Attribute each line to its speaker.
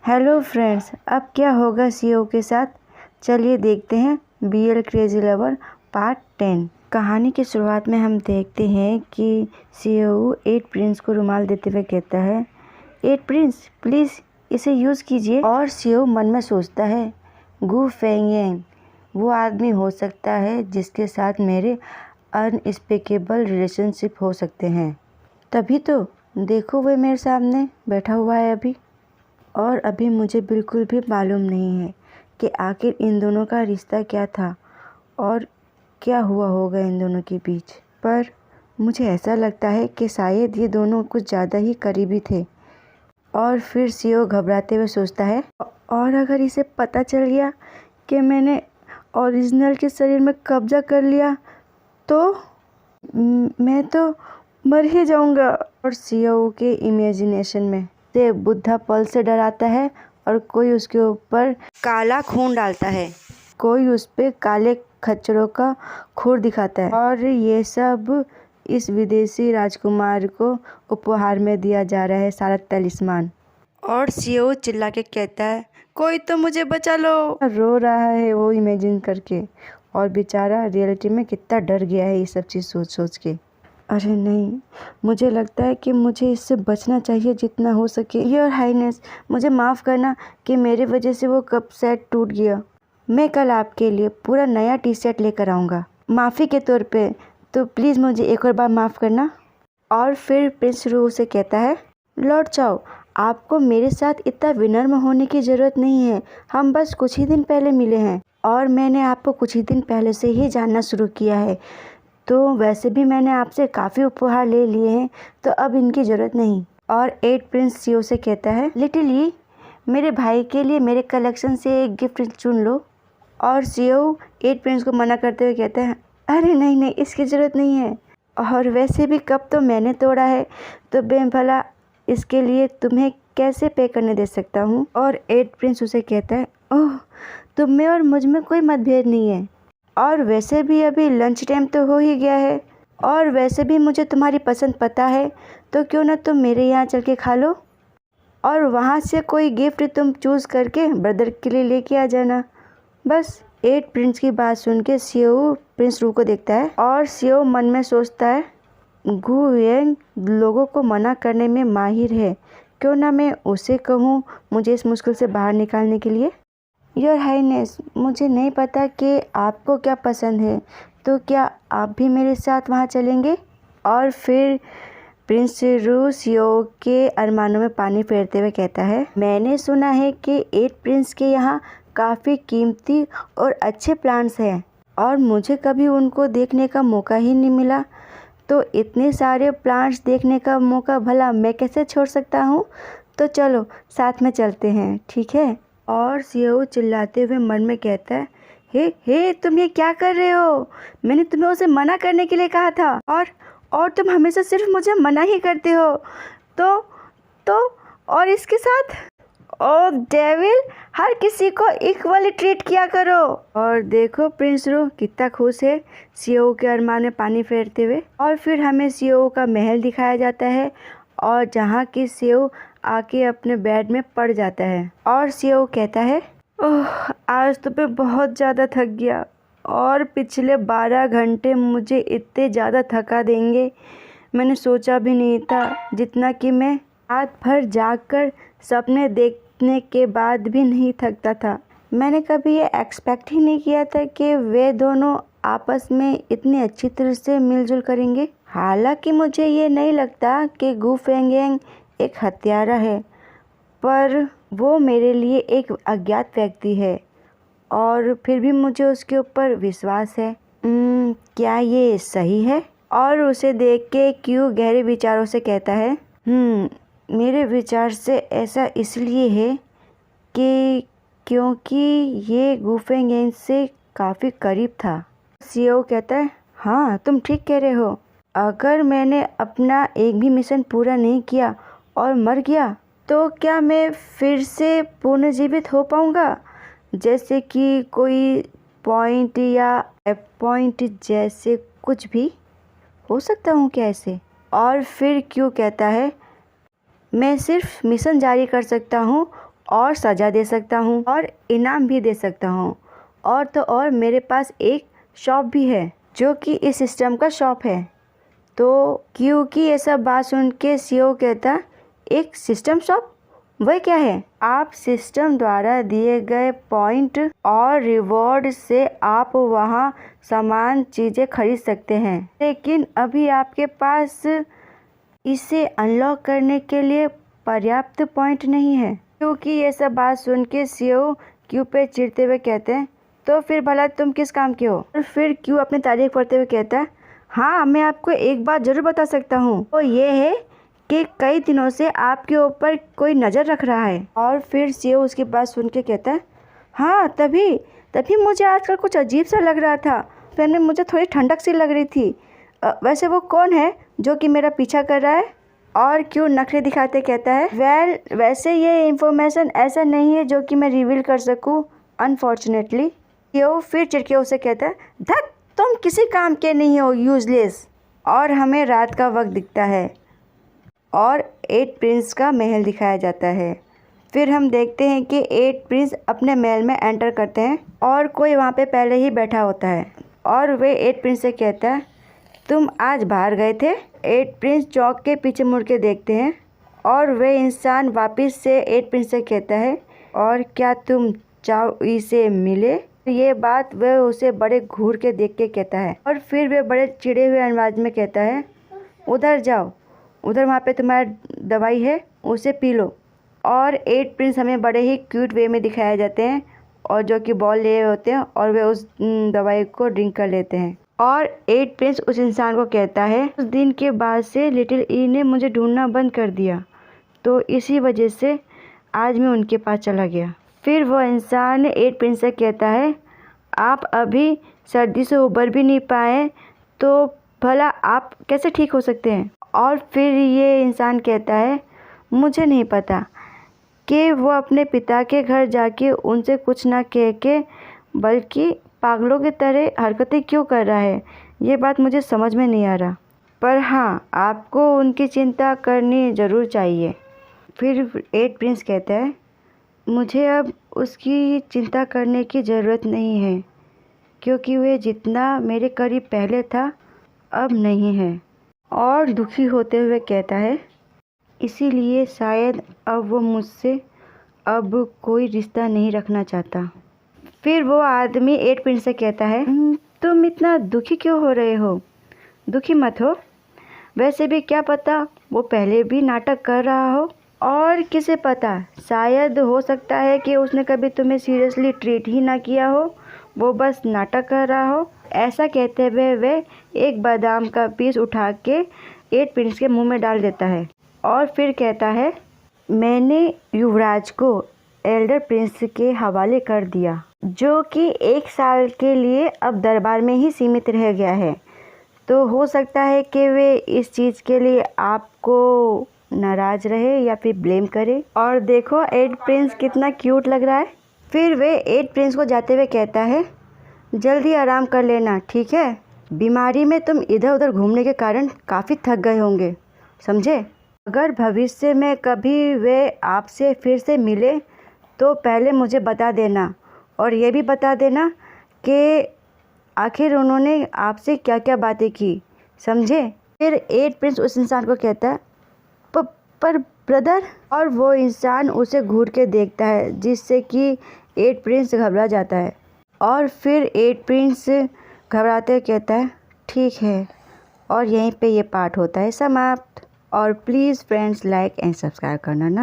Speaker 1: Hello friends, अब क्या होगा सीओ के साथ? चलिए देखते हैं बीएल क्रेजी लवर पार्ट 10। कहानी की शुरुआत में हम देखते हैं कि सीओ 8 प्रिंस को रुमाल देते हुए कहता है, 8 प्रिंस प्लीज़ इसे यूज़ कीजिए। और सीओ मन में सोचता है, गू फेंगेंग वो आदमी हो सकता है जिसके साथ मेरे अनस्पीकेबल रिलेशनशिप हो सकते हैं। तभी तो देखो वह मेरे सामने बैठा हुआ है अभी, और अभी मुझे बिल्कुल भी मालूम नहीं है कि आखिर इन दोनों का रिश्ता क्या था और क्या हुआ होगा इन दोनों के बीच। पर मुझे ऐसा लगता है कि शायद ये दोनों कुछ ज़्यादा ही करीबी थे। और फिर सीओ घबराते हुए सोचता है, और अगर इसे पता चल गया कि मैंने ओरिजिनल के शरीर में कब्जा कर लिया तो मैं तो मर ही जाऊंगा। और सीओ के इमेजिनेशन में से बुद्धा पल से डराता है और कोई उसके ऊपर काला खून डालता है, कोई उस पे काले खच्चरों का खूर दिखाता है, और ये सब इस विदेशी राजकुमार को उपहार में दिया जा रहा है सारा तलिस्मान। और सीओ चिल्ला के कहता है, कोई तो मुझे बचा लो। रो रहा है वो इमेजिन करके, और बेचारा रियलिटी में कितना डर गया है ये सब चीज़ सोच सोच के। अरे नहीं, मुझे लगता है कि मुझे इससे बचना चाहिए जितना हो सके। योर हाइनेस, मुझे माफ़ करना कि मेरी वजह से वो कप सेट टूट गया। मैं कल आपके लिए पूरा नया टी शर्ट लेकर आऊँगा माफ़ी के तौर पे, तो प्लीज़ मुझे एक और बार माफ़ करना। और फिर प्रिंस रू से कहता है, लॉर्ड चाओ, आपको मेरे साथ इतना विनम्र होने की ज़रूरत नहीं है। हम बस कुछ ही दिन पहले मिले हैं और मैंने आपको कुछ ही दिन पहले से ही जानना शुरू किया है, तो वैसे भी मैंने आपसे काफ़ी उपहार ले लिए हैं, तो अब इनकी ज़रूरत नहीं। और 8 प्रिंस सीओ से कहता है, लिटिल ई, मेरे भाई के लिए मेरे कलेक्शन से एक गिफ्ट चुन लो। और सीओ 8 प्रिंस को मना करते हुए कहता है, अरे नहीं नहीं, इसकी ज़रूरत नहीं है, और वैसे भी कप तो मैंने तोड़ा है, तो भला इसके लिए तुम्हें कैसे पे करने दे सकता हूँ। और 8 प्रिंस उसे कहता है, ओह, तुम में और मुझ में कोई मतभेद नहीं है, और वैसे भी अभी लंच टाइम तो हो ही गया है, और वैसे भी मुझे तुम्हारी पसंद पता है, तो क्यों ना तुम मेरे यहाँ चल के खा लो, और वहाँ से कोई गिफ्ट तुम चूज़ करके ब्रदर के लिए लेके आ जाना। बस 8 प्रिंस की बात सुन के सीओ प्रिंस रू को देखता है, और सीओ मन में सोचता है, गू येंग लोगों को मना करने में माहिर है, क्यों ना मैं उसे कहूँ मुझे इस मुश्किल से बाहर निकालने के लिए। योर हाइनेस, मुझे नहीं पता कि आपको क्या पसंद है, तो क्या आप भी मेरे साथ वहाँ चलेंगे। और फिर प्रिंस रू सीओ के अरमानों में पानी फेरते हुए कहता है, मैंने सुना है कि 8 प्रिंस के यहाँ काफ़ी कीमती और अच्छे प्लांट्स हैं, और मुझे कभी उनको देखने का मौका ही नहीं मिला, तो इतने सारे प्लांट्स देखने का मौका भला मैं कैसे छोड़ सकता हूँ। तो चलो साथ में चलते हैं, ठीक है। और सीओ चिल्लाते हुए मन में कहता है, हे तुम ये क्या कर रहे हो? मैंने तुम्हें उसे मना करने के लिए कहा था, और तुम हमेशा सिर्फ मुझे मना ही करते हो। तो और इसके साथ, ओ डेविल, हर किसी को इक्वली ट्रीट किया करो। और देखो प्रिंस रू कितना खुश है सीओ के अरमान में पानी फेरते हुए। और फिर हमें सीओ का महल दिखाया जाता है, और जहाँ की सीओ आके अपने बेड में पड़ जाता है, और सीओ कहता है, ओह, आज तो मैं बहुत ज़्यादा थक गया, और पिछले 12 घंटे मुझे इतने ज़्यादा थका देंगे, मैंने सोचा भी नहीं था। जितना कि मैं रात भर जागकर सपने देखने के बाद भी नहीं थकता था। मैंने कभी ये एक्सपेक्ट ही नहीं किया था कि वे दोनों आपस में इतनी अच्छी तरह से मिलजुल करेंगे। हालांकि मुझे ये नहीं लगता कि गू फेंगेंग एक हत्यारा है, पर वो मेरे लिए एक अज्ञात व्यक्ति है, और फिर भी मुझे उसके ऊपर विश्वास है। क्या ये सही है? और उसे देख के क्यों गहरे विचारों से कहता है, मेरे विचार से ऐसा इसलिए है कि क्योंकि ये गू फेंगेंग से काफ़ी करीब था। सीओ कहता है, हाँ तुम ठीक कह रहे हो। अगर मैंने अपना एक भी मिशन पूरा नहीं किया और मर गया, तो क्या मैं फिर से पुनर्जीवित हो पाऊँगा? जैसे कि कोई पॉइंट या पॉइंट जैसे कुछ भी हो सकता हूँ क्या ऐसे? और फिर क्यों कहता है, मैं सिर्फ मिशन जारी कर सकता हूँ और सज़ा दे सकता हूँ और इनाम भी दे सकता हूँ। और तो और मेरे पास एक शॉप भी है जो कि इस सिस्टम का शॉप है। तो क्योंकि ये सब बात सुन के सीईओ कहता, एक सिस्टम शॉप, वह क्या है? आप सिस्टम द्वारा दिए गए पॉइंट और रिवॉर्ड से आप वहाँ सामान चीज़ें खरीद सकते हैं, लेकिन अभी आपके पास इसे अनलॉक करने के लिए पर्याप्त पॉइंट नहीं है। क्योंकि ये सब बात सुन के सीईओ क्यू पे चिढ़ते हुए कहते हैं, तो फिर भला तुम किस काम के हो? और फिर क्यू अपनी तारीफ करते हुए कहता है, हाँ मैं आपको एक बात ज़रूर बता सकता हूँ, वो ये है कि कई दिनों से आपके ऊपर कोई नज़र रख रहा है। और फिर सीईओ उसकी बात सुन के कहता है, हाँ तभी मुझे आजकल कुछ अजीब सा लग रहा था, फिर मुझे थोड़ी ठंडक सी लग रही थी। वैसे वो कौन है जो कि मेरा पीछा कर रहा है? और क्यों नखरे दिखाते कहता है, वैसे ये इन्फॉर्मेशन ऐसा नहीं है जो कि मैं रिवील कर सकूं, अनफॉर्चुनेटली। सीईओ फिर चिढ़के उसे कहता है, धत तुम किसी काम के नहीं हो, यूजलेस। और हमें रात का वक्त दिखता है और 8 प्रिंस का महल दिखाया जाता है। फिर हम देखते हैं कि 8 प्रिंस अपने महल में एंटर करते हैं और कोई वहाँ पे पहले ही बैठा होता है और वे 8 प्रिंस से कहता है, तुम आज बाहर गए थे? 8 प्रिंस चौंक के पीछे मुड़ के देखते हैं और वे इंसान वापस से 8 प्रिंस से कहता है, और क्या तुम चाओ इसे मिले? ये बात वह उसे बड़े घूर के देख के कहता है और फिर वे बड़े चिढ़े हुए अंदाज में कहता है, उधर जाओ, उधर वहाँ पे तुम्हारा दवाई है, उसे पी लो। और 8 प्रिंस हमें बड़े ही क्यूट वे में दिखाए जाते हैं और जो कि बॉल लिए होते हैं और वे उस दवाई को ड्रिंक कर लेते हैं। और 8 प्रिंस उस इंसान को कहता है, उस दिन के बाद से लिटिल ई ने मुझे ढूंढना बंद कर दिया, तो इसी वजह से आज मैं उनके पास चला गया। फिर वह इंसान 8 प्रिंस से कहता है, आप अभी सर्दी से उबर भी नहीं पाए तो भला आप कैसे ठीक हो सकते हैं? और फिर ये इंसान कहता है, मुझे नहीं पता कि वो अपने पिता के घर जाके उनसे कुछ ना कह के बल्कि पागलों की तरह हरकतें क्यों कर रहा है, ये बात मुझे समझ में नहीं आ रहा। पर हाँ, आपको उनकी चिंता करनी ज़रूर चाहिए। फिर 8 प्रिंस कहता है, मुझे अब उसकी चिंता करने की ज़रूरत नहीं है क्योंकि वे जितना मेरे करीब पहले था अब नहीं है। और दुखी होते हुए कहता है, इसीलिए शायद अब वो मुझसे अब कोई रिश्ता नहीं रखना चाहता। फिर वो आदमी 8 प्रिंस से कहता है, तुम इतना दुखी क्यों हो रहे हो? दुखी मत हो, वैसे भी क्या पता वो पहले भी नाटक कर रहा हो, और किसे पता, शायद हो सकता है कि उसने कभी तुम्हें सीरियसली ट्रीट ही ना किया हो, वो बस नाटक कर रहा हो। ऐसा कहते हुए वे एक बादाम का पीस उठा के 8 प्रिंस के मुंह में डाल देता है और फिर कहता है, मैंने युवराज को एल्डर प्रिंस के हवाले कर दिया, जो कि 1 साल के लिए अब दरबार में ही सीमित रह गया है, तो हो सकता है कि वे इस चीज़ के लिए आपको नाराज़ रहे या फिर ब्लेम करे। और देखो 8 प्रिंस कितना क्यूट लग रहा है। फिर वे 8 प्रिंस को जाते हुए कहता है, जल्दी आराम कर लेना, ठीक है? बीमारी में तुम इधर उधर घूमने के कारण काफ़ी थक गए होंगे, समझे? अगर भविष्य में कभी वे आपसे फिर से मिले तो पहले मुझे बता देना, और ये भी बता देना कि आखिर उन्होंने आपसे क्या क्या बातें की, समझे? फिर 8 प्रिंस उस इंसान को कहता है, पर ब्रदर, और वो इंसान उसे घूर के देखता है जिससे कि 8 प्रिंस घबरा जाता है। और फिर 8 प्रिंस घबराते कहता है, ठीक है। और यहीं पे ये पार्ट होता है समाप्त। और please friends like and subscribe करना ना